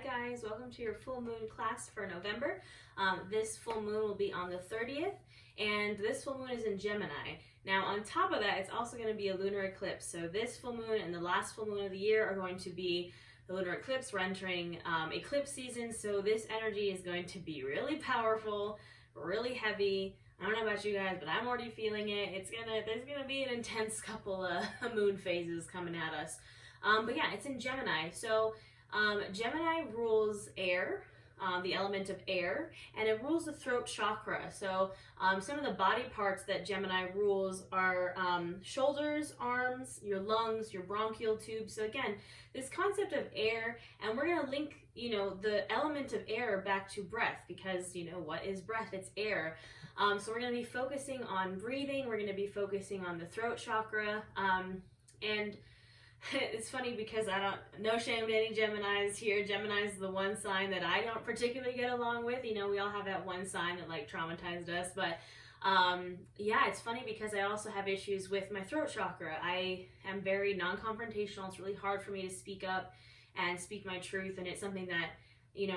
guys, welcome to your full moon class for November. This full moon will be on the 30th, and this full moon is in Gemini. Now on top of that, it's also going to be a lunar eclipse. So this full moon and the last full moon of the year are going to be the lunar eclipse. We're entering eclipse season, so this energy is going to be really powerful, really heavy. I don't know about you guys, but I'm already feeling it. There's gonna be an intense couple of moon phases coming at us. But yeah, it's in Gemini. So Gemini rules air, the element of air, and it rules the throat chakra. So some of the body parts that Gemini rules are shoulders, arms, your lungs, your bronchial tubes. So again, this concept of air, and we're going to link, the element of air back to breath, because, what is breath? It's air. So we're going to be focusing on breathing. We're going to be focusing on the throat chakra. And it's funny because no shame to any Geminis here. Gemini is the one sign that I don't particularly get along with. We all have that one sign that traumatized us. But yeah, it's funny because I also have issues with my throat chakra. I am very non-confrontational. It's really hard for me to speak up and speak my truth. And it's something that,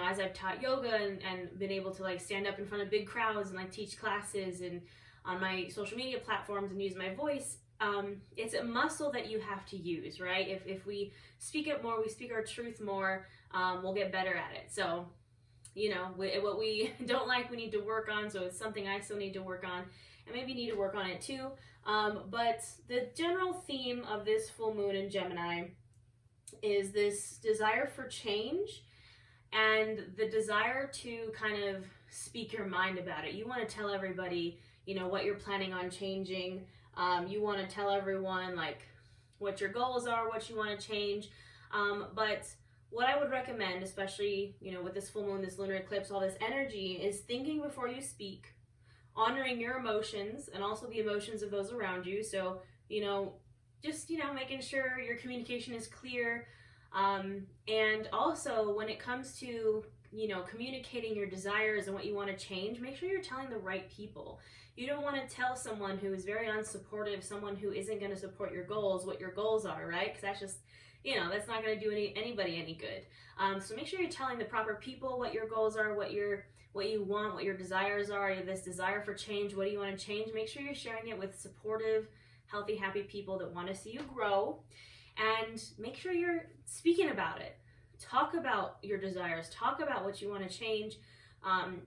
as I've taught yoga and been able to stand up in front of big crowds and teach classes and on my social media platforms and use my voice, it's a muscle that you have to use, right? If we speak up more, we speak our truth more, we'll get better at it. So, what we don't like, we need to work on. So it's something I still need to work on, and maybe need to work on it too. But the general theme of this full moon in Gemini is this desire for change and the desire to kind of speak your mind about it. You want to tell everybody, what you're planning on changing. You want to tell everyone what your goals are, what you want to change. But what I would recommend, especially, with this full moon, this lunar eclipse, all this energy, is thinking before you speak, honoring your emotions and also the emotions of those around you. So, just, making sure your communication is clear. And also when it comes to, communicating your desires and what you want to change, make sure you're telling the right people. You don't want to tell someone who is very unsupportive, someone who isn't going to support your goals, what your goals are, right? Because that's just, that's not going to do anybody any good. So make sure you're telling the proper people what your goals are, what you want, what your desires are. This desire for change, what do you want to change? Make sure you're sharing it with supportive, healthy, happy people that want to see you grow. And make sure you're speaking about it. Talk about your desires. Talk about what you want to change.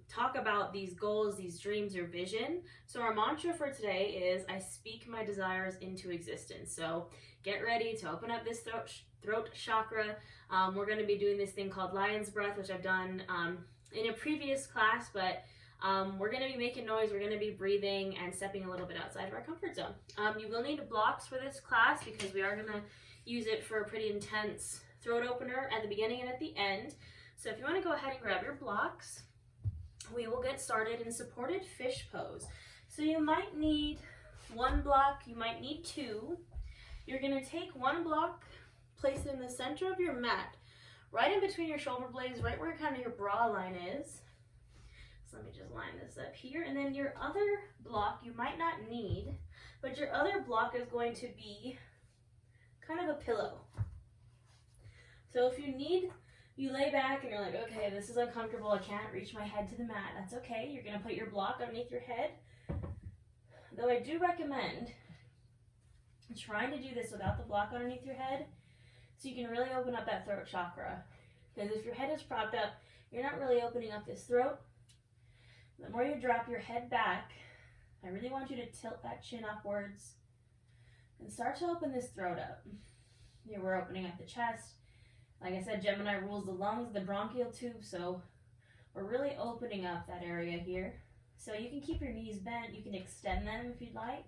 Talk about these goals, these dreams, your vision. So our mantra for today is, I speak my desires into existence. So get ready to open up this throat chakra. We're going to be doing this thing called lion's breath, which I've done in a previous class, but we're going to be making noise, we're going to be breathing and stepping a little bit outside of our comfort zone. You will need blocks for this class because we are going to use it for a pretty intense throat opener at the beginning and at the end. So if you want to go ahead and grab your blocks, we will get started in supported fish pose. So you might need one block, you might need two. You're going to take one block, place it in the center of your mat, right in between your shoulder blades, right where kind of your bra line is. So let me just line this up here. And then your other block you might not need, but your other block is going to be kind of a pillow. So if you lay back and you're like, okay, this is uncomfortable, I can't reach my head to the mat, that's okay. You're going to put your block underneath your head. Though I do recommend trying to do this without the block underneath your head so you can really open up that throat chakra. Because if your head is propped up, you're not really opening up this throat. The more you drop your head back, I really want you to tilt that chin upwards and start to open this throat up. Here we're opening up the chest. Like I said, Gemini rules the lungs, the bronchial tube, so we're really opening up that area here. So you can keep your knees bent, you can extend them if you'd like.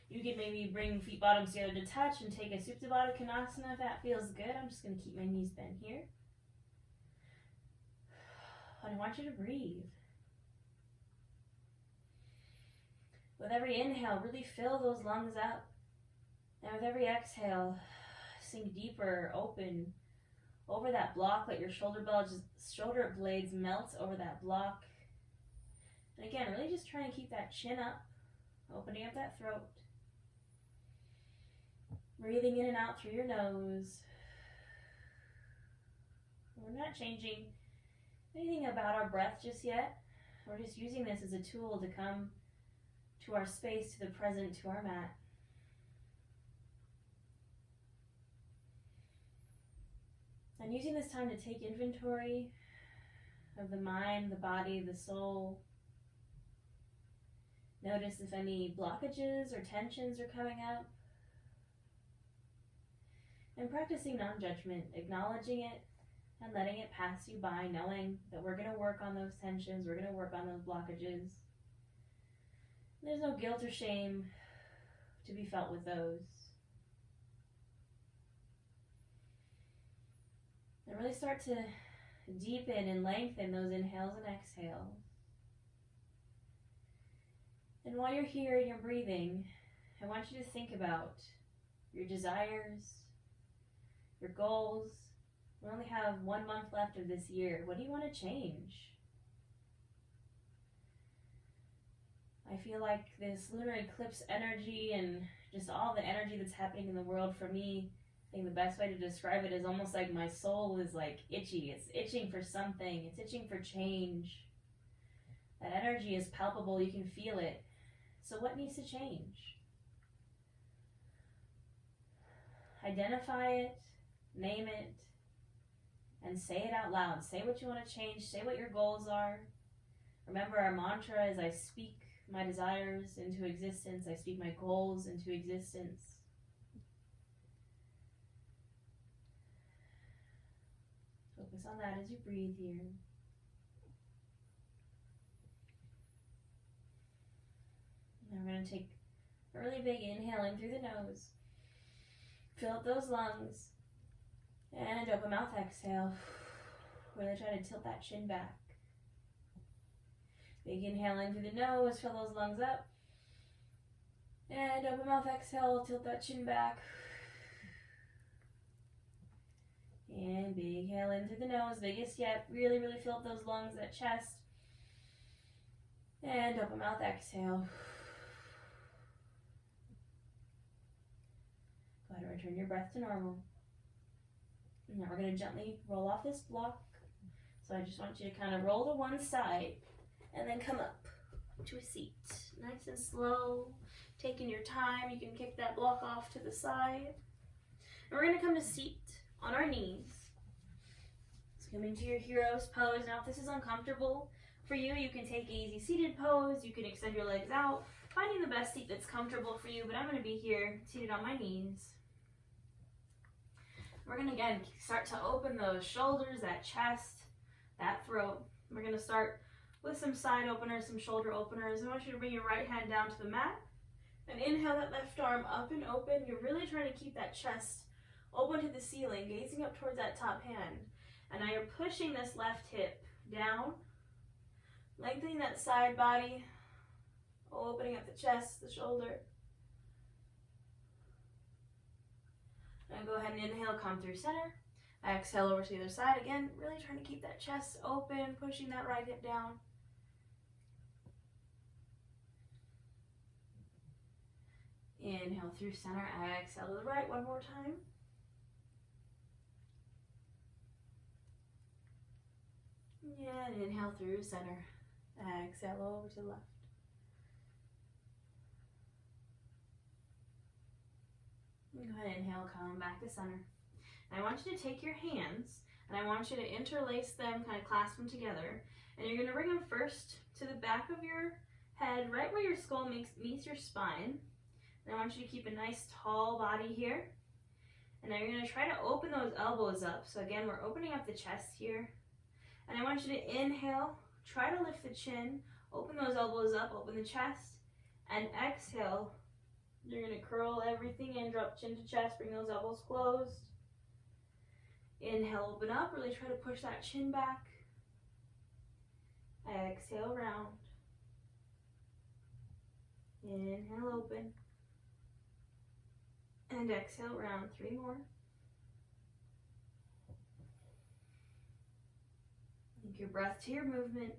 You can maybe bring feet bottoms together to touch and take a Supta Baddha Konasana if that feels good. I'm just going to keep my knees bent here. And I want you to breathe. With every inhale, really fill those lungs up. And with every exhale, sink deeper, open over that block. Let your shoulder blades melt over that block. And again, really just try and keep that chin up, opening up that throat. Breathing in and out through your nose. We're not changing anything about our breath just yet. We're just using this as a tool to come to our space, to the present, to our mat. And using this time to take inventory of the mind, the body, the soul. Notice if any blockages or tensions are coming up. And practicing non-judgment, acknowledging it and letting it pass you by, knowing that we're going to work on those tensions, we're going to work on those blockages. There's no guilt or shame to be felt with those. And really start to deepen and lengthen those inhales and exhales. And while you're here and you're breathing, I want you to think about your desires, your goals. We only have 1 month left of this year. What do you want to change? I feel like this lunar eclipse energy and just all the energy that's happening in the world, for me, I think the best way to describe it is almost like my soul is like itchy. It's itching for something. It's itching for change. That energy is palpable. You can feel it. So what needs to change? Identify it, name it, and say it out loud. Say what you want to change. Say what your goals are. Remember, our mantra is I speak my desires into existence. I speak my goals into existence. Focus on that as you breathe here. Now we're going to take a really big inhale in through the nose. Fill up those lungs. And open mouth exhale. Really try to tilt that chin back. Big inhale in through the nose. Fill those lungs up. And open mouth exhale. Tilt that chin back. And big inhale in through the nose. Biggest yet. Really, really fill up those lungs, that chest. And open mouth exhale. Go ahead and return your breath to normal. Now we're going to gently roll off this block. So I just want you to kind of roll to one side and then come up to a seat. Nice and slow, taking your time. You can kick that block off to the side. And we're going to come to seat on our knees. So coming to your hero's pose. Now if this is uncomfortable for you, you can take an easy seated pose. You can extend your legs out, finding the best seat that's comfortable for you. But I'm going to be here seated on my knees. We're going to, again, start to open those shoulders, that chest, that throat. We're going to start with some side openers, some shoulder openers. I want you to bring your right hand down to the mat and inhale that left arm up and open. You're really trying to keep that chest open to the ceiling, gazing up towards that top hand. And now you're pushing this left hip down, lengthening that side body, opening up the chest, the shoulder. And go ahead and inhale, come through center. Exhale over to the other side. Again, really trying to keep that chest open, pushing that right hip down. Inhale through center. Exhale to the right one more time. And inhale through center. Exhale over to the left. Go ahead and inhale, come back to center. And I want you to take your hands and I want you to interlace them, kind of clasp them together. And you're going to bring them first to the back of your head, right where your skull meets your spine. And I want you to keep a nice tall body here. And now you're going to try to open those elbows up. So again, we're opening up the chest here. And I want you to inhale, try to lift the chin, open those elbows up, open the chest, and exhale. You're going to curl everything in, drop chin to chest, bring those elbows closed. Inhale, open up, really try to push that chin back. Exhale, round. Inhale, open. And exhale, round. 3 more. Link your breath to your movement.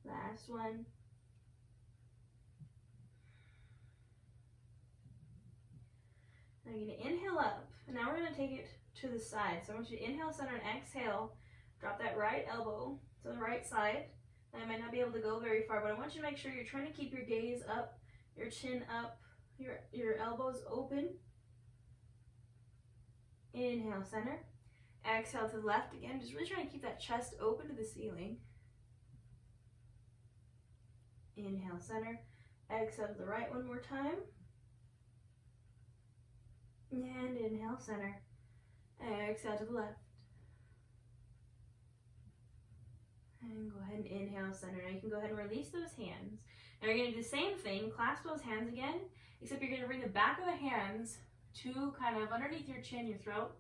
Last one. You're going to inhale up. And now we're going to take it to the side. So I want you to inhale, center, and exhale. Drop that right elbow to the right side. I might not be able to go very far, but I want you to make sure you're trying to keep your gaze up, your chin up, your elbows open. Inhale, center. Exhale to the left again. Just really trying to keep that chest open to the ceiling. Inhale, center. Exhale to the right one more time. And inhale, center. Exhale to the left. And go ahead and inhale, center. Now you can go ahead and release those hands. Now you're going to do the same thing. Clasp those hands again, except you're going to bring the back of the hands to kind of underneath your chin, your throat.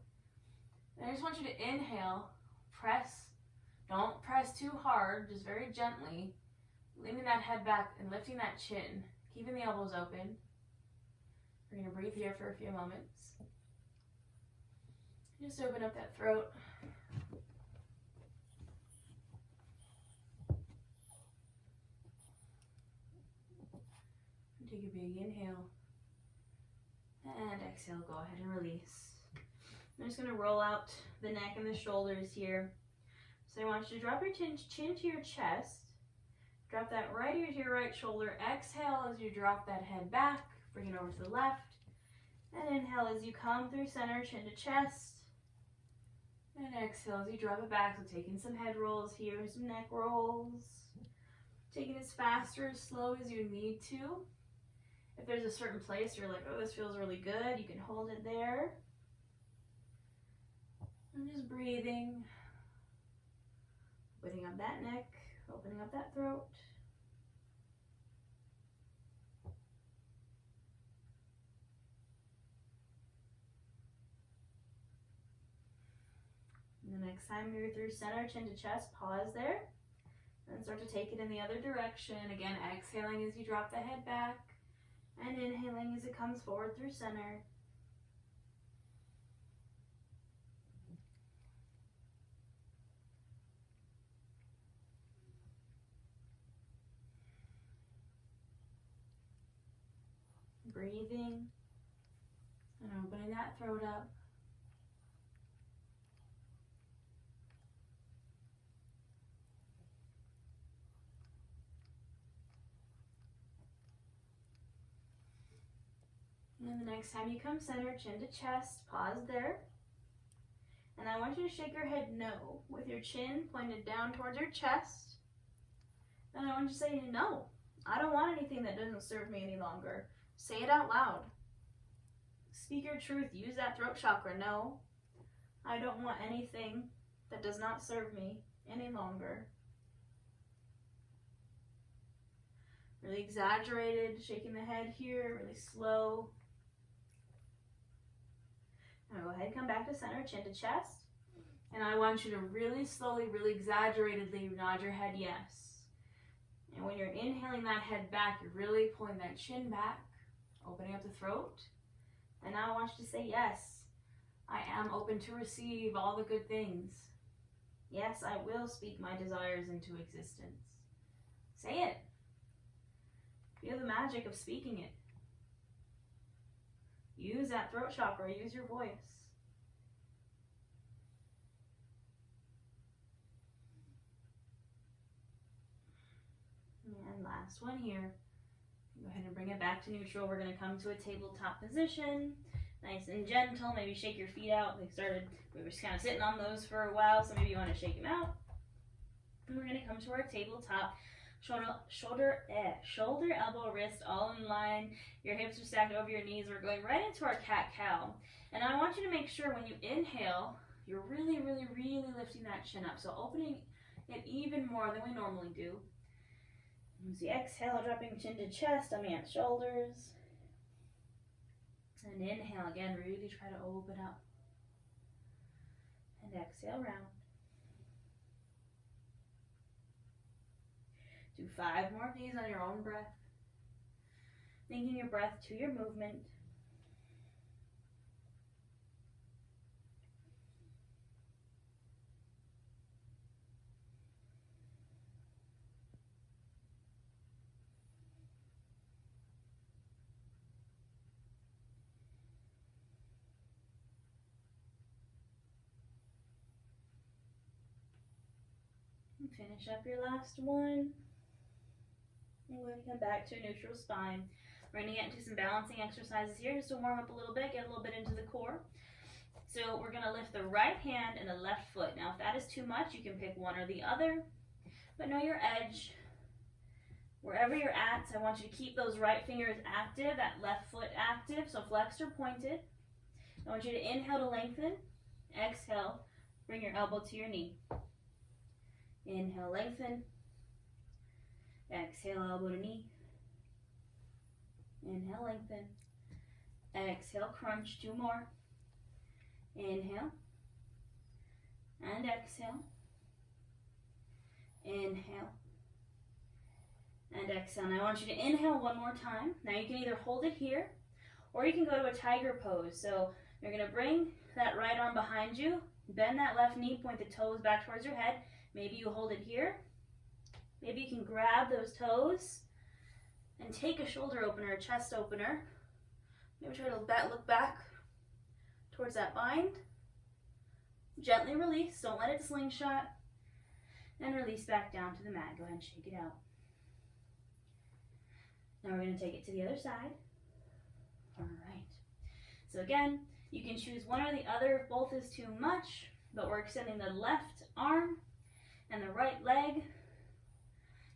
And I just want you to inhale, press. Don't press too hard, just very gently. Leaning that head back and lifting that chin, keeping the elbows open. We're going to breathe here for a few moments. Just open up that throat. Take a big inhale. And exhale, go ahead and release. I'm just going to roll out the neck and the shoulders here. So I want you to drop your chin to your chest. Drop that right ear to your right shoulder. Exhale as you drop that head back. Bring it over to the left. And inhale as you come through center, chin to chest. And exhale as you drop it back. So taking some head rolls here, some neck rolls. Taking as fast or as slow as you need to. If there's a certain place you're like, oh, this feels really good, you can hold it there. And just breathing. Opening up that neck, opening up that throat. And the next time you're through center, chin to chest, pause there. And start to take it in the other direction. Again, exhaling as you drop the head back. And inhaling as it comes forward through center. Breathing and opening that throat up. And then the next time you come center, chin to chest, pause there. And I want you to shake your head no with your chin pointed down towards your chest. And I want you to say no. I don't want anything that doesn't serve me any longer. Say it out loud. Speak your truth. Use that throat chakra. No, I don't want anything that does not serve me any longer. Really exaggerated, shaking the head here, really slow. Now go ahead and come back to center, chin to chest. And I want you to really slowly, really exaggeratedly nod your head yes. And when you're inhaling that head back, you're really pulling that chin back, opening up the throat. And now I want you to say yes. I am open to receive all the good things. Yes, I will speak my desires into existence. Say it. Feel the magic of speaking it. Use that throat chakra. Use your voice. And last one here. Go ahead and bring it back to neutral. We're going to come to a tabletop position. Nice and gentle. Maybe shake your feet out. We were just kind of sitting on those for a while, so maybe you want to shake them out. And we're going to come to our tabletop. Shoulder, elbow, wrist, all in line. Your hips are stacked over your knees. We're going right into our cat-cow. And I want you to make sure when you inhale, you're really, really, really lifting that chin up. So opening it even more than we normally do. As you exhale, dropping chin to chest, tummy and shoulders. And inhale again, really try to open up. And exhale, round. Do 5 more of these on your own breath. Linking your breath to your movement. Finish up your last one. And we're going to come back to a neutral spine. We're going to get into some balancing exercises here just to warm up a little bit, get a little bit into the core. So we're going to lift the right hand and the left foot. Now if that is too much, you can pick one or the other, but know your edge. Wherever you're at, so I want you to keep those right fingers active, that left foot active, so flexed or pointed. I want you to inhale to lengthen, exhale, bring your elbow to your knee. Inhale, lengthen, exhale, elbow to knee. Inhale, lengthen, exhale, crunch, 2 more. Inhale, and exhale, inhale, and exhale. And I want you to inhale one more time. Now you can either hold it here, or you can go to a tiger pose. So you're going to bring that right arm behind you, bend that left knee, point the toes back towards your head. Maybe you hold it here. Maybe you can grab those toes and take a shoulder opener, a chest opener. Maybe try to look back towards that bind. Gently release, don't let it slingshot. And release back down to the mat. Go ahead and shake it out. Now we're going to take it to the other side. All right. So again, you can choose one or the other if both is too much, but we're extending the left arm and the right leg.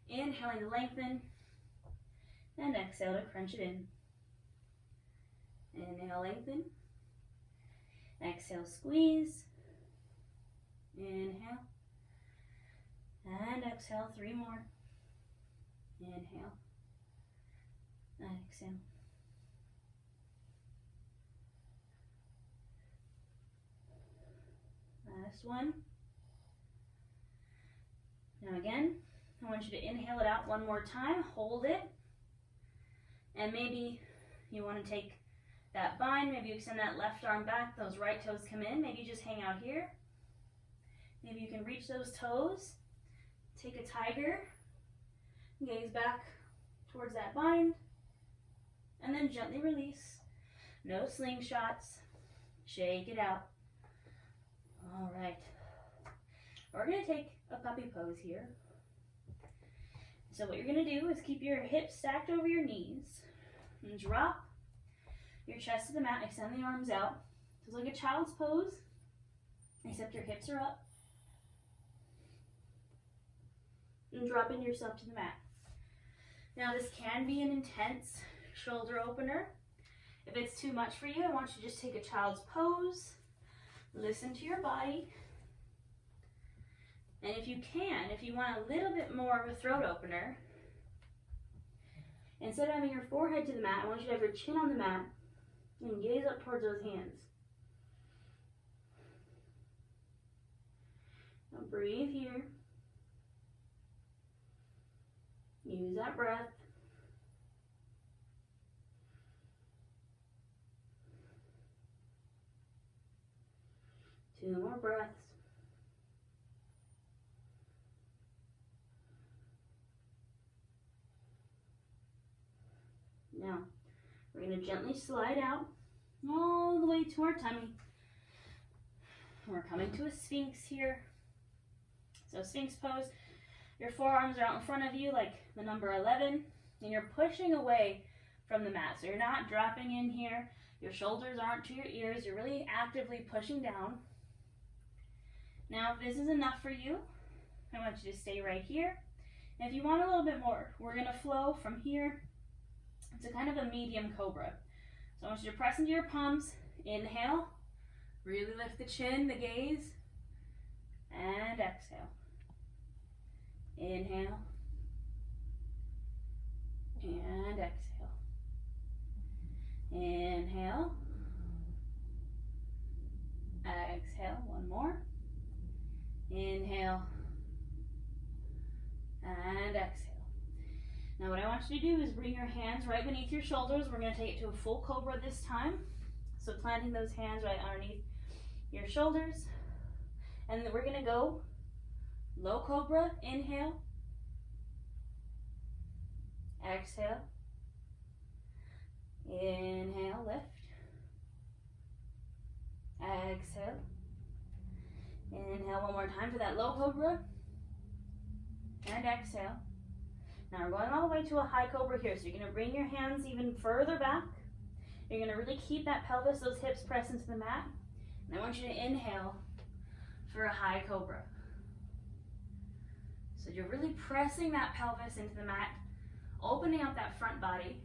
Inhaling to lengthen, and exhale to crunch it in. Inhale, lengthen. Exhale, squeeze. Inhale. And exhale, 3 more. Inhale. Exhale. Last one. Now again, I want you to inhale it out one more time, hold it, and maybe you want to take that bind, maybe you extend that left arm back, those right toes come in, maybe you just hang out here. Maybe you can reach those toes, take a tiger, gaze back towards that bind, and then gently release. No slingshots, shake it out. All right, we're going to take a puppy pose here. So what you're going to do is keep your hips stacked over your knees and drop your chest to the mat, extend the arms out. It's like a child's pose, except your hips are up. And dropping yourself to the mat. Now this can be an intense shoulder opener. If it's too much for you, I want you to just take a child's pose, listen to your body. And if you can, if you want a little bit more of a throat opener, instead of having your forehead to the mat, I want you to have your chin on the mat and gaze up towards those hands. Now breathe here. Use that breath. Two more breaths. Now, we're going to gently slide out all the way to our tummy. We're coming to a Sphinx here. So Sphinx pose, your forearms are out in front of you like the number 11, and you're pushing away from the mat. So you're not dropping in here. Your shoulders aren't to your ears. You're really actively pushing down. Now, if this is enough for you, I want you to stay right here. And if you want a little bit more, we're going to flow from here. It's a kind of a medium cobra. So I want you to press into your palms. Inhale. Really lift the chin, the gaze. And exhale. Inhale. And exhale. Inhale. Exhale. One more. Inhale. And exhale. Now what I want you to do is bring your hands right beneath your shoulders. We're going to take it to a full cobra this time. So planting those hands right underneath your shoulders. And then we're going to go low cobra. Inhale. Exhale. Inhale, lift. Exhale. Inhale one more time for that low cobra. And exhale. Now we're going all the way to a high cobra here. So you're going to bring your hands even further back. You're going to really keep that pelvis, those hips pressed into the mat. And I want you to inhale for a high cobra. So you're really pressing that pelvis into the mat, opening up that front body.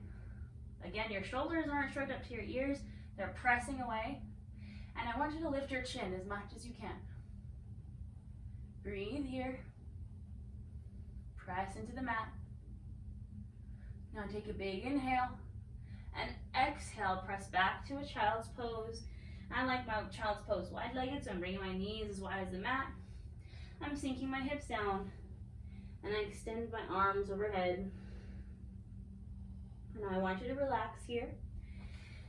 Again, your shoulders aren't straight up to your ears. They're pressing away. And I want you to lift your chin as much as you can. Breathe here. Press into the mat. Now take a big inhale. And exhale, press back to a child's pose. I like my child's pose wide-legged, so I'm bringing my knees as wide as the mat. I'm sinking my hips down. And I extend my arms overhead. And I want you to relax here.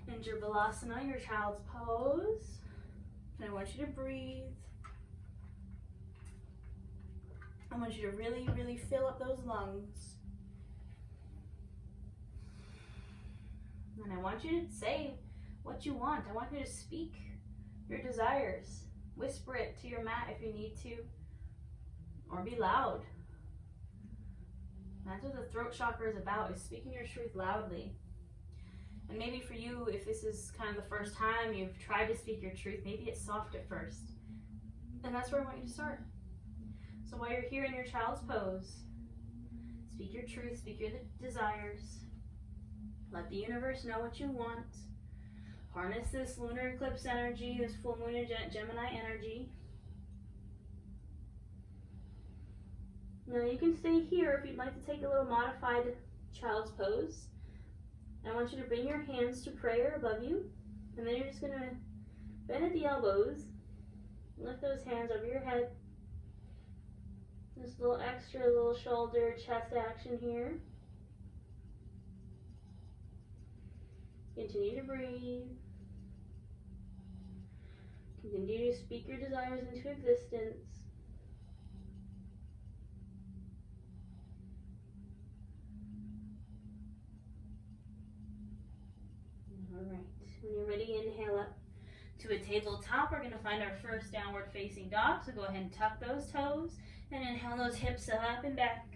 In your Balasana, your child's pose. And I want you to breathe. I want you to really, really fill up those lungs. And I want you to say what you want. I want you to speak your desires. Whisper it to your mat if you need to. Or be loud. That's what the throat chakra is about, is speaking your truth loudly. And maybe for you, if this is kind of the first time you've tried to speak your truth, maybe it's soft at first. And that's where I want you to start. So while you're here in your child's pose, speak your truth, speak your desires. Let the universe know what you want. Harness this lunar eclipse energy, this full moon in Gemini energy. Now you can stay here if you'd like to take a little modified child's pose. I want you to bring your hands to prayer above you. And then you're just going to bend at the elbows. Lift those hands over your head. Just a little extra, little shoulder, chest action here. Continue to breathe. Continue to speak your desires into existence. Alright, when you're ready, inhale up to a tabletop. We're going to find our first downward facing dog. So go ahead and tuck those toes and inhale those hips up and back.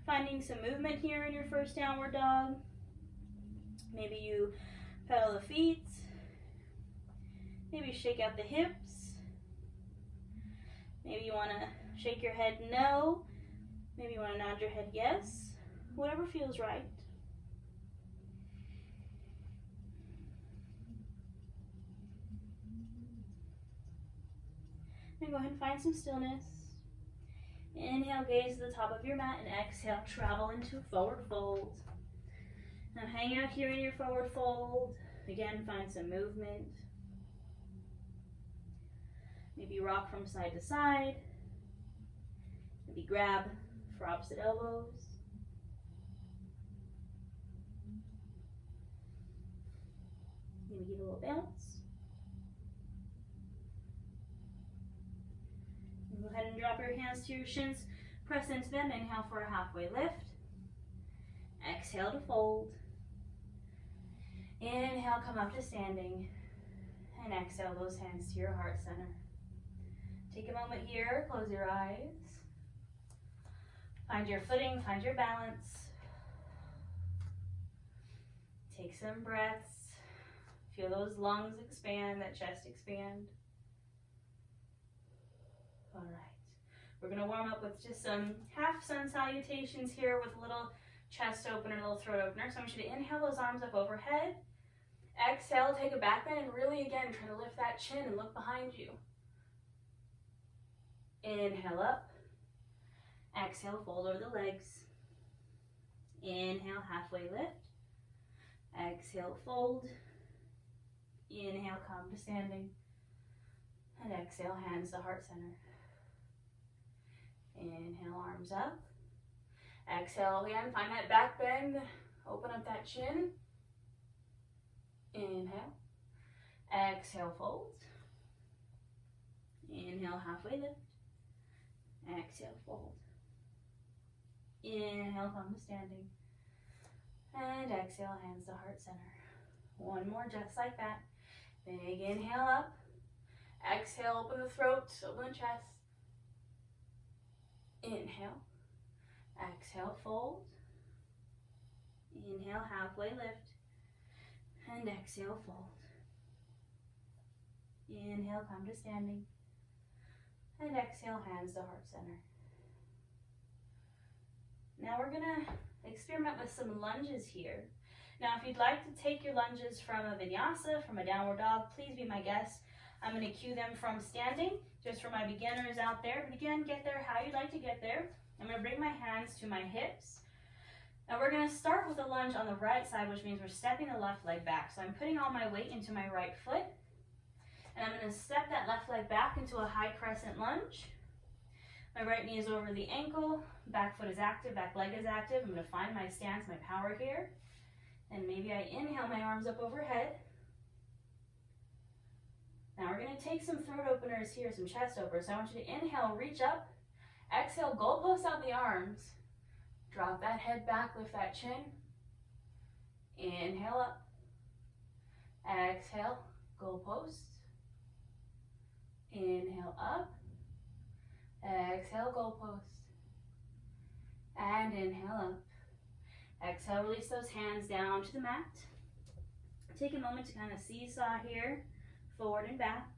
Finding some movement here in your first downward dog. Maybe you pedal the feet. Maybe shake out the hips. Maybe you want to shake your head no. Maybe you want to nod your head yes. Whatever feels right. And go ahead and find some stillness. Inhale, gaze to the top of your mat, and exhale, travel into forward fold. Now hang out here in your forward fold. Again, find some movement. Maybe rock from side to side. Maybe grab for opposite elbows. Maybe give a little bounce. And go ahead and drop your hands to your shins. Press into them. Inhale for a halfway lift. Exhale to fold. Inhale, come up to standing. And exhale those hands to your heart center. Take a moment here, close your eyes. Find your footing, find your balance. Take some breaths. Feel those lungs expand, that chest expand. All right. We're going to warm up with just some half sun salutations here with a little chest opener, a little throat opener. So I want you to inhale those arms up overhead. Exhale, take a back bend, and really again try to lift that chin and look behind you. Inhale up. Exhale, fold over the legs. Inhale, halfway lift. Exhale, fold. Inhale, come to standing. And exhale, hands to heart center. Inhale, arms up. Exhale again, find that back bend. Open up that chin. Inhale. Exhale, fold. Inhale, halfway lift. Exhale, fold. Inhale, come to standing. And exhale, hands to heart center. One more, just like that. Big inhale up. Exhale, open the throat, open the chest. Inhale. Exhale, fold. Inhale, halfway lift. And exhale, fold. Inhale, come to standing. And exhale, hands to heart center. Now we're gonna experiment with some lunges here. Now if you'd like to take your lunges from a vinyasa, from a downward dog, please be my guest. I'm gonna cue them from standing, just for my beginners out there. But again, get there how you'd like to get there. I'm gonna bring my hands to my hips. Now we're gonna start with a lunge on the right side, which means we're stepping the left leg back. So I'm putting all my weight into my right foot, and I'm gonna step that left leg back into a high crescent lunge. My right knee is over the ankle, back foot is active, back leg is active. I'm gonna find my stance, my power here. And maybe I inhale my arms up overhead. Now we're gonna take some throat openers here, some chest openers. So I want you to inhale, reach up. Exhale, goalpost out the arms. Drop that head back, lift that chin. Inhale up. Exhale, goalpost. Inhale up. Exhale, goalpost. And inhale up. Exhale, release those hands down to the mat. Take a moment to kind of seesaw here, forward and back.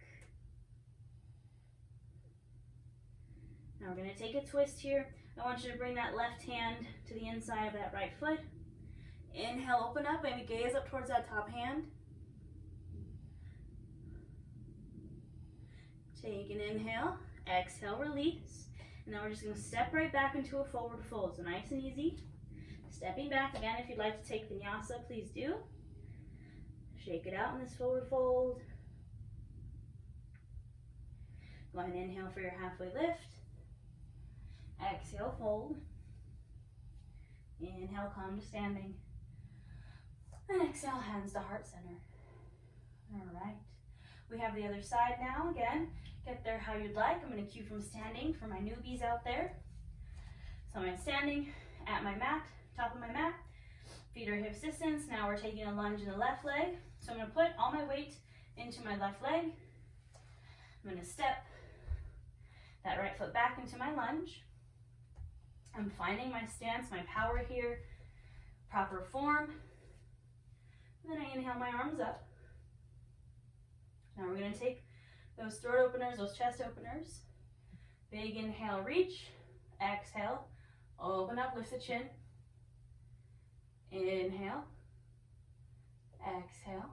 Now we're going to take a twist here. I want you to bring that left hand to the inside of that right foot. Inhale, open up, maybe gaze up towards that top hand. Take an inhale, exhale, release. And then we're just going to step right back into a forward fold. So nice and easy. Stepping back, again, if you'd like to take vinyasa, please do. Shake it out in this forward fold. Go ahead and inhale for your halfway lift. Exhale, fold. Inhale, come to standing. And exhale, hands to heart center. All right. We have the other side now. Again, get there how you'd like. I'm going to cue from standing for my newbies out there. So I'm standing at my mat, top of my mat. Feet are hip distance. Now we're taking a lunge in the left leg. So I'm going to put all my weight into my left leg. I'm going to step that right foot back into my lunge. I'm finding my stance, my power here, proper form. And then I inhale my arms up. Now we're going to take those throat openers, those chest openers. Big inhale, reach. Exhale, open up, lift the chin. Inhale. Exhale.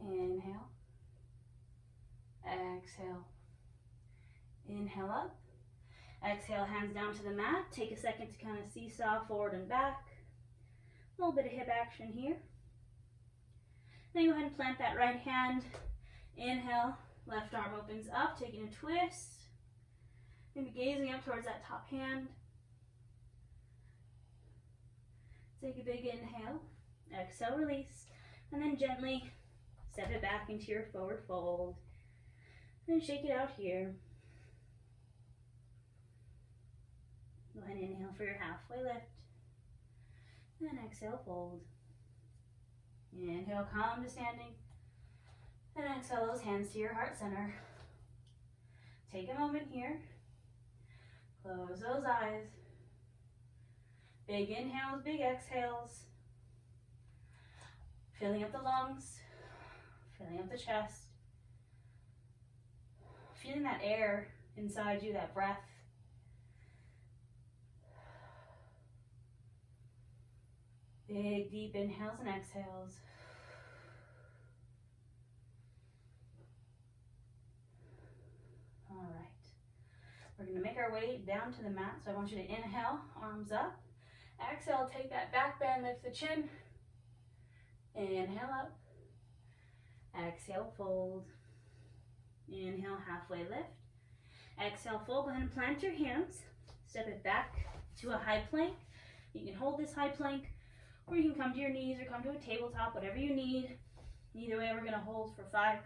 Inhale. Exhale. Inhale up. Exhale, hands down to the mat. Take a second to kind of seesaw forward and back. A little bit of hip action here. Then go ahead and plant that right hand. Inhale, left arm opens up, taking a twist. Maybe gazing up towards that top hand. Take a big inhale. Exhale, release. And then gently step it back into your forward fold. And shake it out here. Go ahead and inhale for your halfway lift. And exhale, fold. Inhale, come to standing. And exhale those hands to your heart center. Take a moment here. Close those eyes. Big inhales, big exhales. Filling up the lungs. Filling up the chest. Feeling that air inside you, that breath. Big, deep inhales and exhales. All right. We're going to make our way down to the mat. So I want you to inhale, arms up. Exhale, take that back bend, lift the chin. Inhale up. Exhale, fold. Inhale, halfway lift. Exhale, fold. Go ahead and plant your hands. Step it back to a high plank. You can hold this high plank, or you can come to your knees or come to a tabletop, whatever you need. Either way, we're going to hold for 5,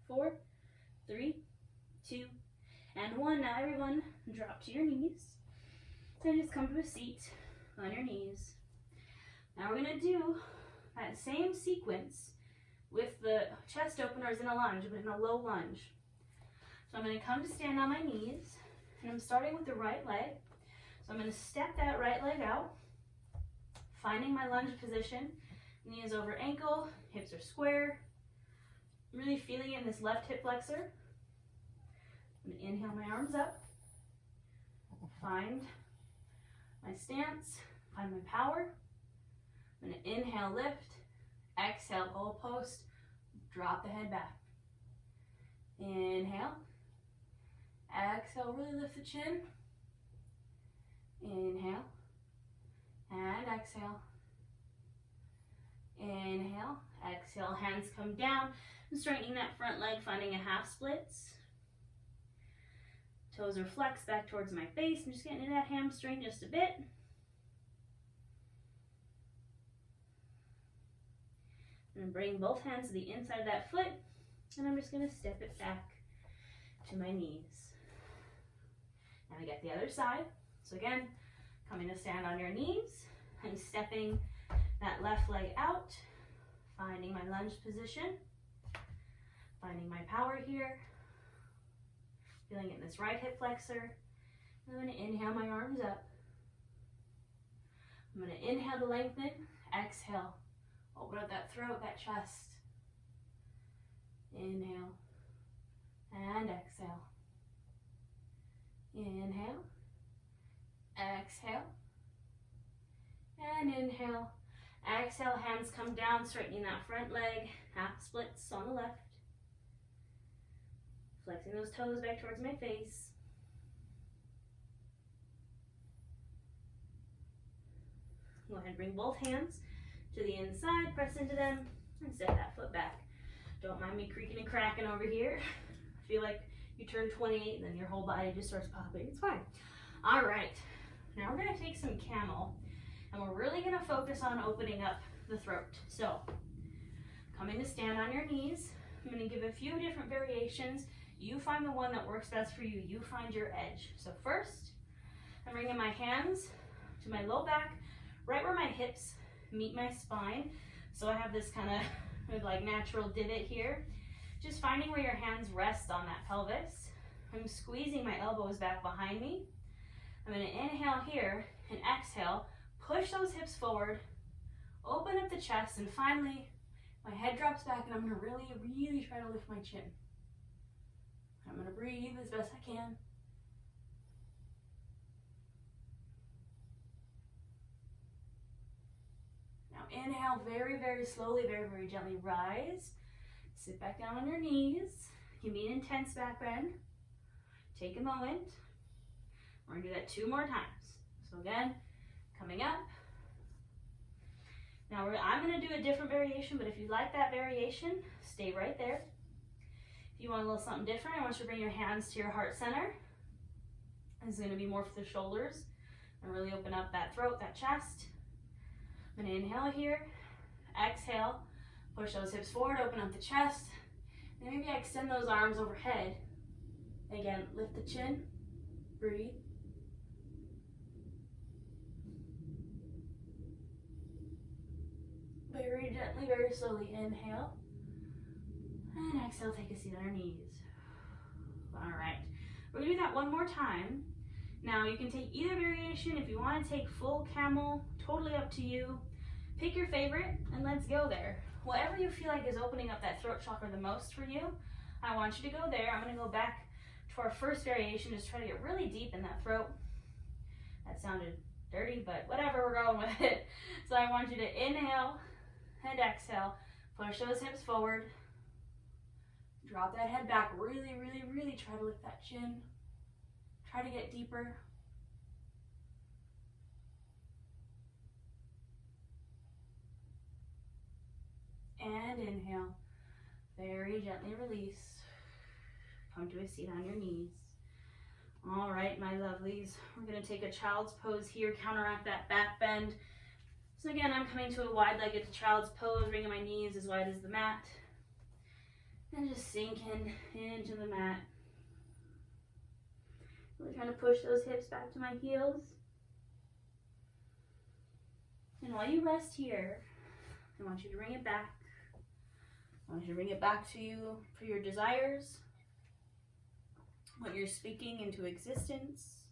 4, 3, 2, and 1. Now everyone drop to your knees. Then just come to a seat on your knees. Now we're going to do that same sequence with the chest openers in a lunge, but in a low lunge. So I'm going to come to stand on my knees, and I'm starting with the right leg. So I'm going to step that right leg out, finding my lunge position. Knee is over ankle, hips are square. I'm really feeling it in this left hip flexor. I'm going to inhale my arms up, find my stance, find my power. I'm going to inhale, lift, exhale, goal post, drop the head back. Inhale, exhale, really lift the chin. Inhale, and exhale. Inhale, exhale, hands come down. I'm straightening that front leg, finding a half splits. Toes are flexed back towards my face. I'm just getting into that hamstring just a bit. I'm going to bring both hands to the inside of that foot, and I'm just going to step it back to my knees. And I get the other side. So again, coming to stand on your knees. I'm stepping that left leg out, finding my lunge position, finding my power here, feeling it in this right hip flexor. I'm going to inhale my arms up. I'm going to inhale to lengthen, exhale, open up that throat, that chest. Inhale and exhale. Inhale, exhale, and inhale. Exhale, hands come down, straightening that front leg, half splits on the left. Flexing those toes back towards my face. Go ahead and bring both hands to the inside, press into them, and step that foot back. Don't mind me creaking and cracking over here. I feel like you turn 28 and then your whole body just starts popping. It's fine. All right, now we're gonna take some Camel, and we're really gonna focus on opening up the throat. So, coming to stand on your knees. I'm gonna give a few different variations. You find the one that works best for you. You find your edge. So first, I'm bringing my hands to my low back, right where my hips meet my spine. So I have this kind of like natural divot here. Just finding where your hands rest on that pelvis. I'm squeezing my elbows back behind me. I'm going to inhale here and exhale. Push those hips forward. Open up the chest, and finally my head drops back, and I'm going to really, really try to lift my chin. I'm going to breathe as best I can. Now inhale very, very slowly, very, very gently. Rise. Sit back down on your knees. Give me an intense back bend. Take a moment. We're going to do that 2 more times. So again, coming up. Now I'm going to do a different variation, but if you like that variation, stay right there. If you want a little something different, I want you to bring your hands to your heart center. This is going to be more for the shoulders. And really open up that throat, that chest. I'm going to inhale here. Exhale. Push those hips forward, open up the chest. And maybe I extend those arms overhead. Again, lift the chin. Breathe. Very gently, very slowly inhale. And exhale, take a seat on your knees. All right, we're gonna do that 1 more time. Now you can take either variation. If you wanna take full Camel, totally up to you. Pick your favorite and let's go there. Whatever you feel like is opening up that throat chakra the most for you, I want you to go there. I'm gonna go back to our first variation, just try to get really deep in that throat. That sounded dirty, but whatever, we're going with it. So I want you to inhale and exhale. Push those hips forward. Drop that head back. Really, really, really try to lift that chin. Try to get deeper. And inhale. Very gently release. Come to a seat on your knees. All right, my lovelies. We're going to take a child's pose here, counteract that back bend. So again, I'm coming to a wide-legged child's pose, bringing my knees as wide as the mat. And just sinking into the mat. Really trying to push those hips back to my heels. And while you rest here, I want you to bring it back. I want you to bring it back to you for your desires, what you're speaking into existence.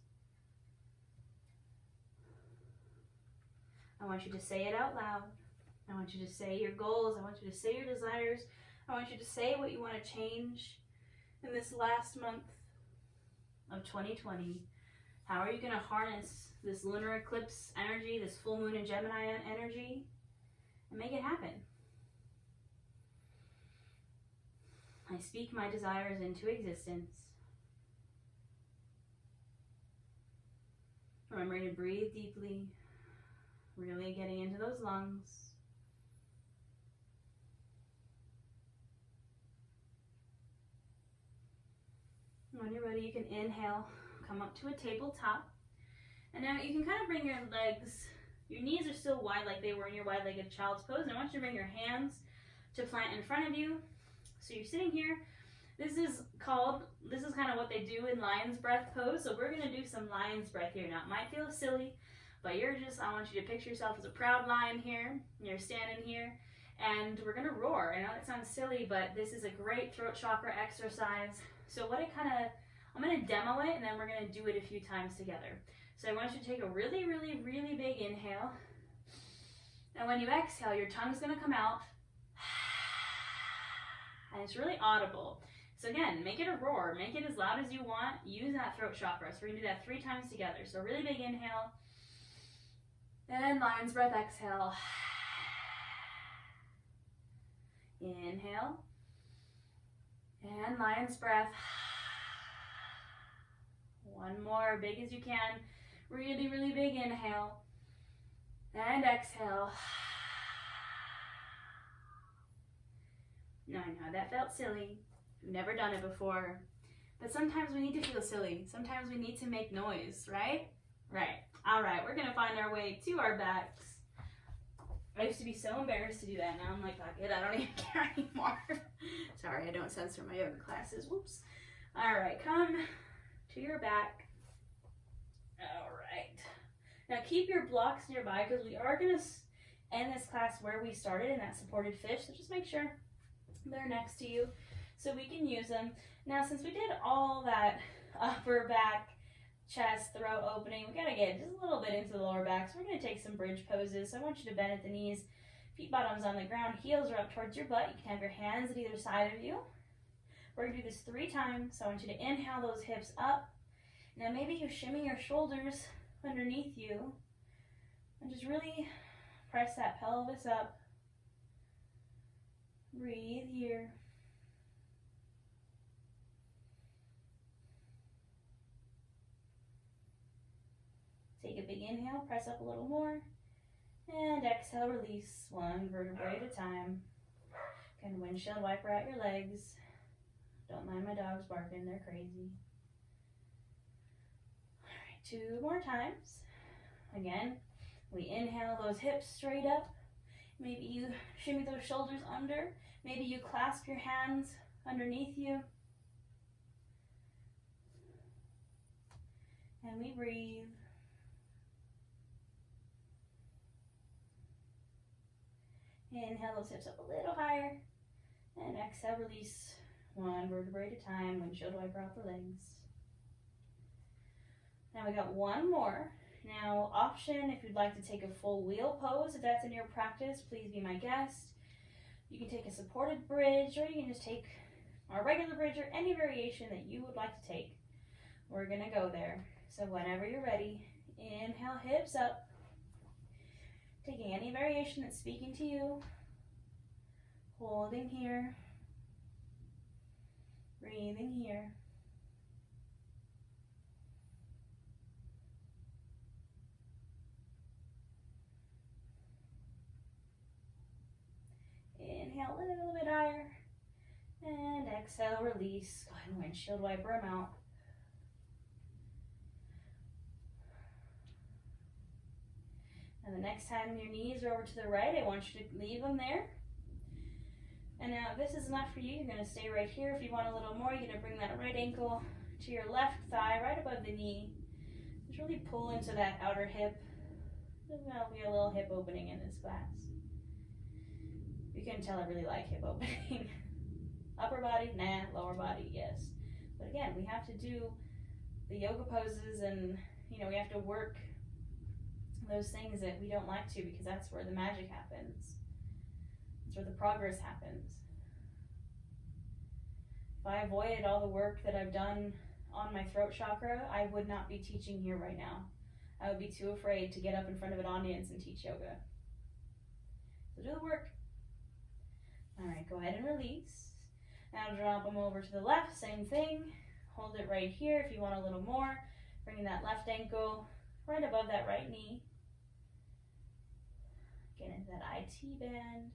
I want you to say it out loud. I want you to say your goals. I want you to say your desires. I want you to say what you want to change in this last month of 2020. How are you going to harness this lunar eclipse energy, this full moon in Gemini energy, and make it happen? I speak my desires into existence. Remembering to breathe deeply, really getting into those lungs. When you're ready, you can inhale, come up to a tabletop. And now you can kind of bring your legs, your knees are still wide like they were in your wide-legged child's pose. And I want you to bring your hands to plant in front of you. So you're sitting here. This is kind of what they do in lion's breath pose. So we're going to do some lion's breath here. Now it might feel silly, but I want you to picture yourself as a proud lion here. You're standing here and we're going to roar. I know it sounds silly, but this is a great throat chakra exercise. So I'm going to demo it and then we're going to do it a few times together. So I want you to take a really, really, really big inhale. And when you exhale, your tongue's going to come out. And it's really audible. So again, make it a roar. Make it as loud as you want. Use that throat chakra. So we're going to do that 3 times together. So really big inhale. And lion's breath, exhale. Inhale. And lion's breath. One more, big as you can. Really, really big inhale. And exhale. Now I know that felt silly. We've never done it before. But sometimes we need to feel silly. Sometimes we need to make noise, right? Right. All right, we're going to find our way to our backs. I used to be so embarrassed to do that. Now I'm like, fuck it, I don't even care anymore. Sorry, I don't censor my yoga classes. Whoops. All right, come to your back. All right. Now keep your blocks nearby because we are going to end this class where we started in that supported fish. So just make sure they're next to you so we can use them. Now, since we did all that upper back, chest, throat opening, we got to get just a little bit into the lower back. So we're going to take some bridge poses. So I want you to bend at the knees, feet bottoms on the ground, heels are up towards your butt. You can have your hands at either side of you. We're going to do this 3 times. So I want you to inhale those hips up. Now maybe you shimmy your shoulders underneath you and just really press that pelvis up. Breathe here. Take a big inhale, press up a little more, and exhale, release 1 vertebrae at a time. Kind of windshield wiper out your legs. Don't mind my dogs barking, they're crazy. All right, 2 more times. Again, we inhale those hips straight up. Maybe you shimmy those shoulders under. Maybe you clasp your hands underneath you. And we breathe. Inhale those hips up a little higher. And exhale, release 1 vertebrae at a time. Windshield wiper out the legs. Now we got 1 more. Now, option, if you'd like to take a full wheel pose, if that's in your practice, please be my guest. You can take a supported bridge, or you can just take a regular bridge, or any variation that you would like to take. We're gonna go there. So whenever you're ready, inhale, hips up. Taking any variation that's speaking to you. Holding here. Breathing here. Inhale a little bit higher. And exhale, release. Go ahead and windshield wiper them out. And the next time your knees are over to the right, I want you to leave them there. And now if this is enough for you, you're going to stay right here. If you want a little more, you're going to bring that right ankle to your left thigh, right above the knee. Just really pull into that outer hip. There's going to be a little hip opening in this class. You can tell I really like hip opening. Upper body, nah. Lower body, yes. But again, we have to do the yoga poses and, we have to work those things that we don't like to, because that's where the magic happens. That's where the progress happens. If I avoided all the work that I've done on my throat chakra, I would not be teaching here right now. I would be too afraid to get up in front of an audience and teach yoga. So do the work. All right, go ahead and release. Now drop them over to the left, same thing. Hold it right here if you want a little more. Bringing that left ankle right above that right knee. Get into that IT band.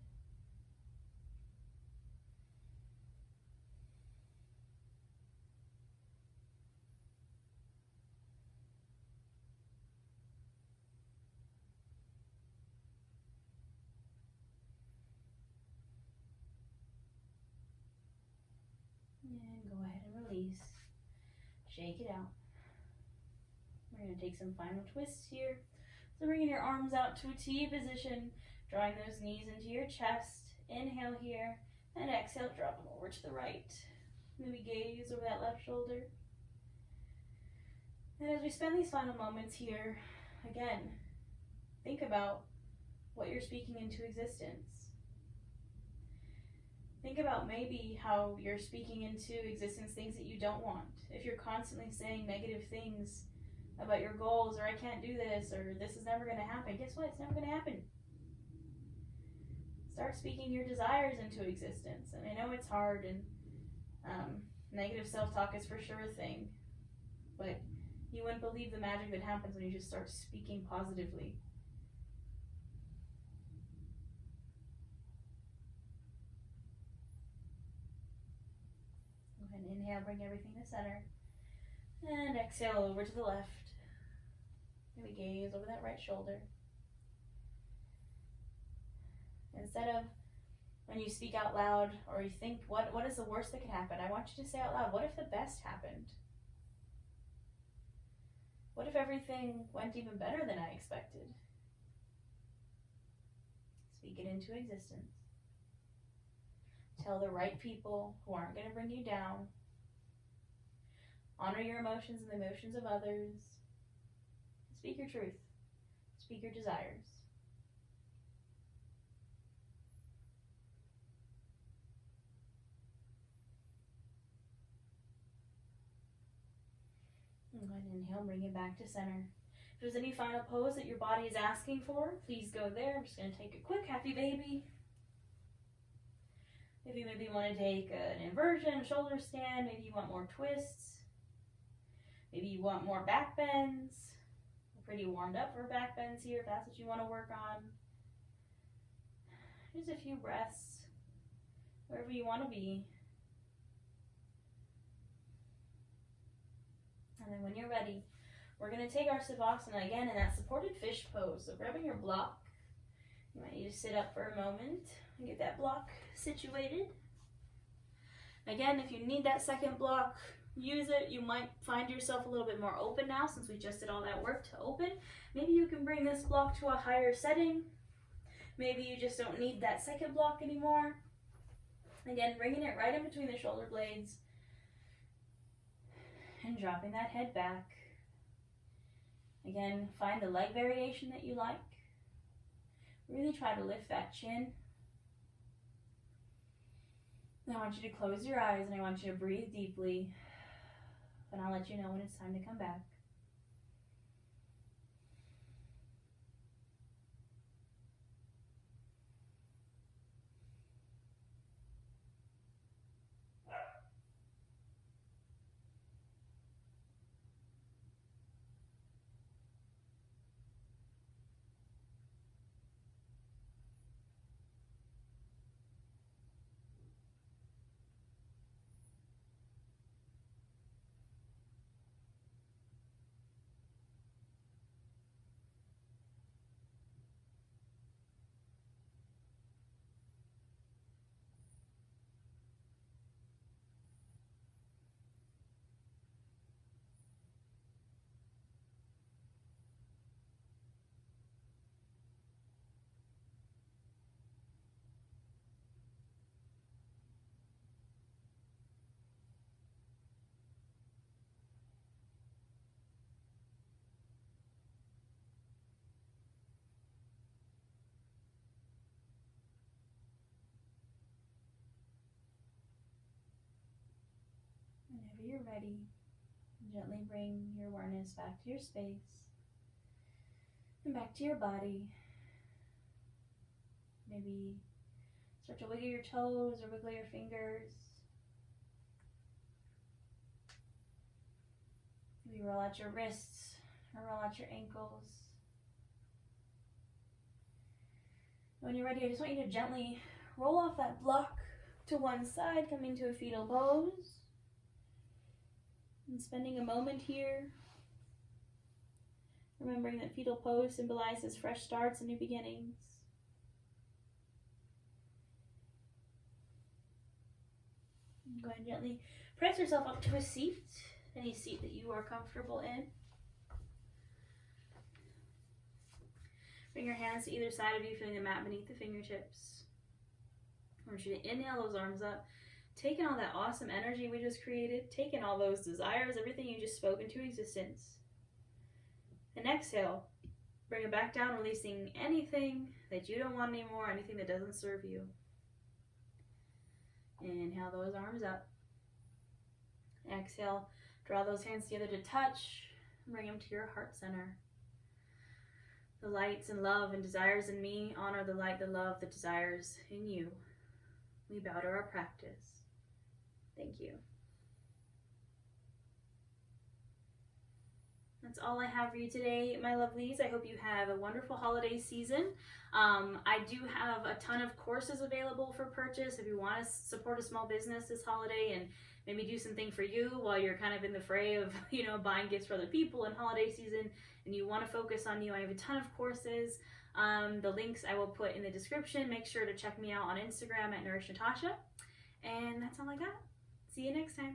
And go ahead and release. Shake it out. We're going to take some final twists here. So bringing your arms out to a T position, drawing those knees into your chest. Inhale here, and exhale, drop them over to the right. Maybe gaze over that left shoulder. And as we spend these final moments here, again, think about what you're speaking into existence. Think about maybe how you're speaking into existence things that you don't want. If you're constantly saying negative things about your goals, or I can't do this, or this is never going to happen, guess what? It's never going to happen. Start speaking your desires into existence. And I know it's hard, and negative self-talk is for sure a thing, but you wouldn't believe the magic that happens when you just start speaking positively. Go ahead and inhale, bring everything to center. And exhale over to the left. Maybe gaze over that right shoulder. Instead of when you speak out loud, or you think, what is the worst that could happen? I want you to say out loud, what if the best happened? What if everything went even better than I expected? Speak it into existence. Tell the right people who aren't going to bring you down. Honor your emotions and the emotions of others. Speak your truth. Speak your desires. And go ahead and inhale, bring it back to center. If there's any final pose that your body is asking for, please go there. I'm just going to take a quick happy baby. If you maybe want to take an inversion, shoulder stand, maybe you want more twists. Maybe you want more back bends. We're pretty warmed up for back bends here if that's what you want to work on. Just a few breaths, wherever you want to be. And then when you're ready, we're going to take our Savasana again in that supported fish pose. So grabbing your block, you might need to sit up for a moment and get that block situated. Again, if you need that second block, use it. You might find yourself a little bit more open now since we just did all that work to open. Maybe you can bring this block to a higher setting. Maybe you just don't need that second block anymore. Again, bringing it right in between the shoulder blades and dropping that head back. Again, find the leg variation that you like. Really try to lift that chin. And I want you to close your eyes and I want you to breathe deeply. And I'll let you know when it's time to come back. whenever you're ready, gently bring your awareness back to your space and back to your body. Maybe start to wiggle your toes or wiggle your fingers. Maybe roll out your wrists or roll out your ankles. When you're ready, I just want you to gently roll off that block to one side, coming to a fetal pose. And spending a moment here, remembering that fetal pose symbolizes fresh starts and new beginnings. And go ahead and gently press yourself up to a seat, any seat that you are comfortable in. Bring your hands to either side of you, feeling the mat beneath the fingertips. I want you to inhale those arms up, taking all that awesome energy we just created, taking all those desires, everything you just spoke into existence. And exhale, bring it back down, releasing anything that you don't want anymore, anything that doesn't serve you. Inhale those arms up. Exhale, draw those hands together to touch, bring them to your heart center. The lights and love and desires in me honor the light, the love, the desires in you. We bow to our practice. Thank you. That's all I have for you today, my lovelies. I hope you have a wonderful holiday season. I do have a ton of courses available for purchase if you want to support a small business this holiday and maybe do something for you while you're kind of in the fray of, buying gifts for other people in holiday season and you want to focus on you. I have a ton of courses. The links I will put in the description. Make sure to check me out on Instagram at Nourish Natasha. And that's all I got. See you next time.